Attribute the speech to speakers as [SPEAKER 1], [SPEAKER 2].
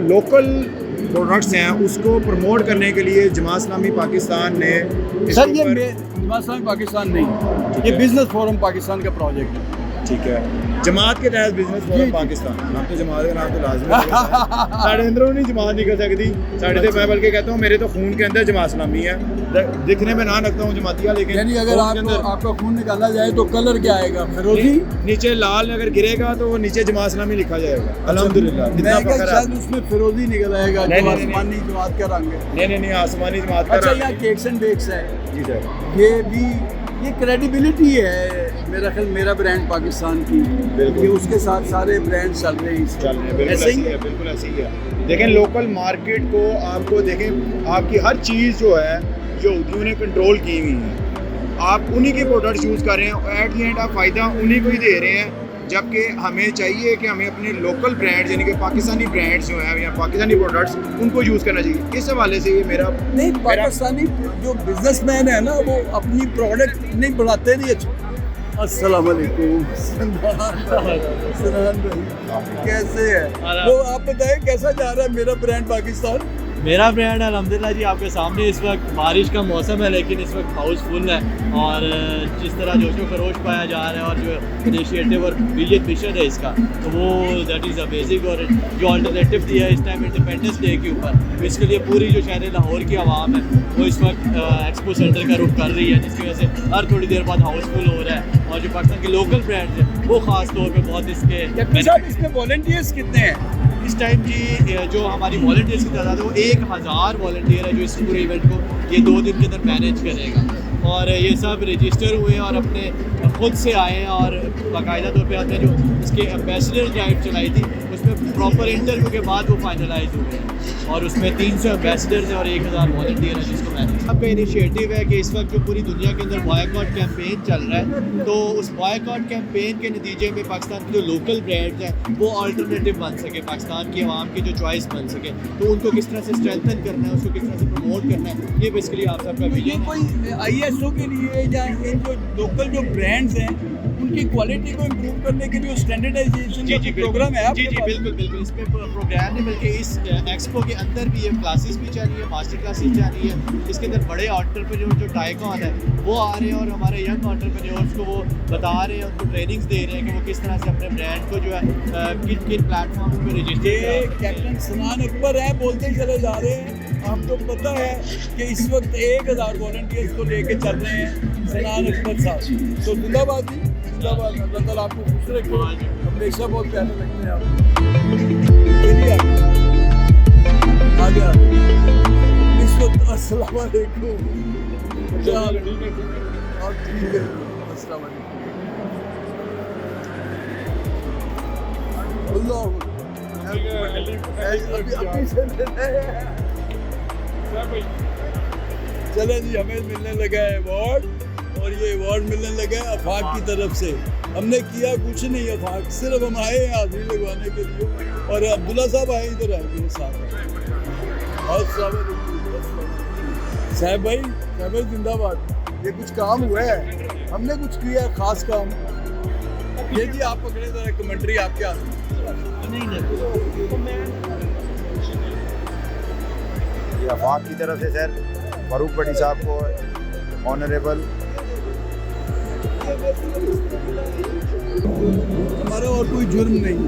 [SPEAKER 1] Local products हैं उसको promote करने के लिए जमात इस्लामी पाकिस्तान ने
[SPEAKER 2] सर ये जमात इस्लामी पाकिस्तान नहीं, ये बिजनेस फोरम पाकिस्तान का प्रोजेक्ट है।
[SPEAKER 1] ठीक है, जमात के तहत बिजनेस फोरम पाकिस्तान, नाम तो जमात का नाम तो लाजमी है। साढ़े अंदरों नहीं जमात नहीं कर सकती साढ़े से, मैं बल्कि कहता हूँ मेरे तो खून के अंदर जमात इस्लामी है, दिखने में ना लगता हूँ जमातिया, लेकिन
[SPEAKER 2] यानी अगर आपका खून निकाला जाए तो कलर क्या आएगा? फिरोजी।
[SPEAKER 1] नीचे लाल अगर गिरेगा तो वो नीचे जमात इस्लामी लिखा जाएगा। अल्हम्दुलिल्लाह, कितना फख्र है।
[SPEAKER 2] उसमें फिरोजी निकल आएगा, आसमानी जमात का रंग है।
[SPEAKER 1] नहीं, आसमानी जमात का।
[SPEAKER 2] अच्छा, यहाँ केक्स एंड बेक्स है
[SPEAKER 1] जी सर,
[SPEAKER 2] ये भी ये क्रेडिबिलिटी है मेरा ख्याल, मेरा ब्रांड पाकिस्तान की, ये उसके साथ सारे ब्रांड चल रहे हैं,
[SPEAKER 1] बिल्कुल ऐसे ही है, बिल्कुल ऐसे ही है। देखें लोकल मार्केट को, आपको देखें आपकी हर चीज़ जो है यहूदियों ने कंट्रोल की हुई है, आप उन्हीं के प्रोडक्ट्स यूज़ कर रहे हैं, एट द एंड आप फ़ायदा उन्हीं को ही दे रहे हैं, जबकि हमें चाहिए कि हमें अपने लोकल ब्रांड्स यानी कि पाकिस्तानी ब्रांड्स जो हैं या पाकिस्तानी प्रोडक्ट्स उनको यूज़ करना चाहिए। इस हवाले से ये मेरा
[SPEAKER 2] नहीं, पाकिस्तानी जो बिजनेसमैन है ना वो अपनी प्रोडक्ट नहीं बढ़ाते नहीं। अच्छा, अस्सलाम वालेकुम सनान भाई कैसे है? वो आप बताएं कैसा जा रहा है मेरा ब्रांड पाकिस्तान?
[SPEAKER 3] मेरा ब्रांड अल्हम्दुलिल्लाह जी आपके सामने, इस वक्त बारिश का मौसम है लेकिन इस वक्त हाउसफुल है, और जिस तरह जोशो खरोश पाया जा रहा है और जो इनिशिएटिव और विजन मिशन है इसका, तो वो दैट इज़ अमेजिंग। और जो अल्टरनेटिव दिया है इस टाइम इंडिपेंडेंस डे के ऊपर, इसके लिए पूरी जो शहर लाहौर की आवाम है वो इस वक्त एक्सपो सेंटर का रुख कर रही है, जिसकी वजह से हर थोड़ी देर बाद हाउसफुल हो रहा है, और जो पाकिस्तान के लोकल ब्रांड्स हैं वो ख़ास तौर पर बहुत
[SPEAKER 2] इसमें वॉलंटियर्स कितने हैं
[SPEAKER 3] इस टाइम जी? जो हमारी वॉलंटियर्स की तादाद है वो 1000 वॉलंटियर है जो इस पूरे इवेंट को ये 2 दिन के अंदर मैनेज करेगा, और ये सब रजिस्टर हुए हैं और अपने खुद से आए हैं, और बाकायदा तौर पे हमने जो इसके एम्बेसडर ड्राइव चलाई थी उसमें प्रॉपर इंटरव्यू के बाद वो फाइनलाइज हुए हैं, और उसमें 300 एम्बेसडर्स हैं और 1000 वॉलंटियर हैं जिसको मैनेज। आपका इनिशिएटिव है कि इस वक्त जो पूरी दुनिया के अंदर बॉयकॉट कैंपेन चल रहा है, तो उस बॉयकॉट कैंपेन के नतीजे में पाकिस्तान के जो लोकल ब्रांड्स हैं वो अल्टरनेटिव बन सके, पाकिस्तान की आवाम की जो चॉइस बन सके, तो उनको किस तरह से स्ट्रेंथन करना है, उसको किस तरह से प्रमोट करना है, ये बेसिकली आप सबका विजन है।
[SPEAKER 2] कोई ISO के लिए या इन जो लोकल जो ब्रांड्स हैं उनकी क्वालिटी को इम्प्रूव करने के लिए स्टैंडर्डाइजेशन का प्रोग्राम है आपके पास?
[SPEAKER 3] बिल्कुल इस पे प्रोग्राम है, बल्कि इस एक्सपो के अंदर भी ये क्लासेस भी चल रही है, मास्टर क्लासेस चल रही है, इसके अंदर बड़े एंटरप्रेन्योर जो टाइकॉन है वो आ रहे हैं और हमारे यंग एंटरप्रेन्योर्स को वो बता रहे हैं, उनको ट्रेनिंग्स दे रहे हैं कि वो किस तरह से अपने ब्रांड को जो है किन किन प्लेटफॉर्म पे रजिस्टर।
[SPEAKER 2] कैप्टन सनान अकबर है, बोलते चले जा रहे हैं, आपको पता है कि इस वक्त 1000 वॉलंटियर्स को लेके चल रहे हैं सनान अकबर साहब, तो जिंदाबाद जी, जिंदाबाद। अल्लाह ताला आपको खुश रखे, हमेशा बहुत प्यारे लगते हैं आप। आ गया इस वक्त। अस्सलाम वालेकुम। क्या हाल है? और ठीक है, अस्सलाम वालेकुम। चले जी, हमें मिलने लगा है अवार्ड, और ये अवार्ड मिलने लगा है अफाक की तरफ से। हमने किया कुछ नहीं अफाक, सिर्फ हम आए हैं हाजिरी लगवाने के लिए, और अब्दुल्ला साहब आए इधर आए मेरे साथ। साहब भाई जिंदाबाद। ये कुछ काम हुआ है, हमने कुछ किया है खास काम। ये जी आप पकड़े जरा कमेंट्री आपके हाथ।
[SPEAKER 1] ये अफाक की तरफ से सर फारूक भट्टी साहब को ऑनरेबल।
[SPEAKER 2] हमारा और कोई जुर्म नहीं।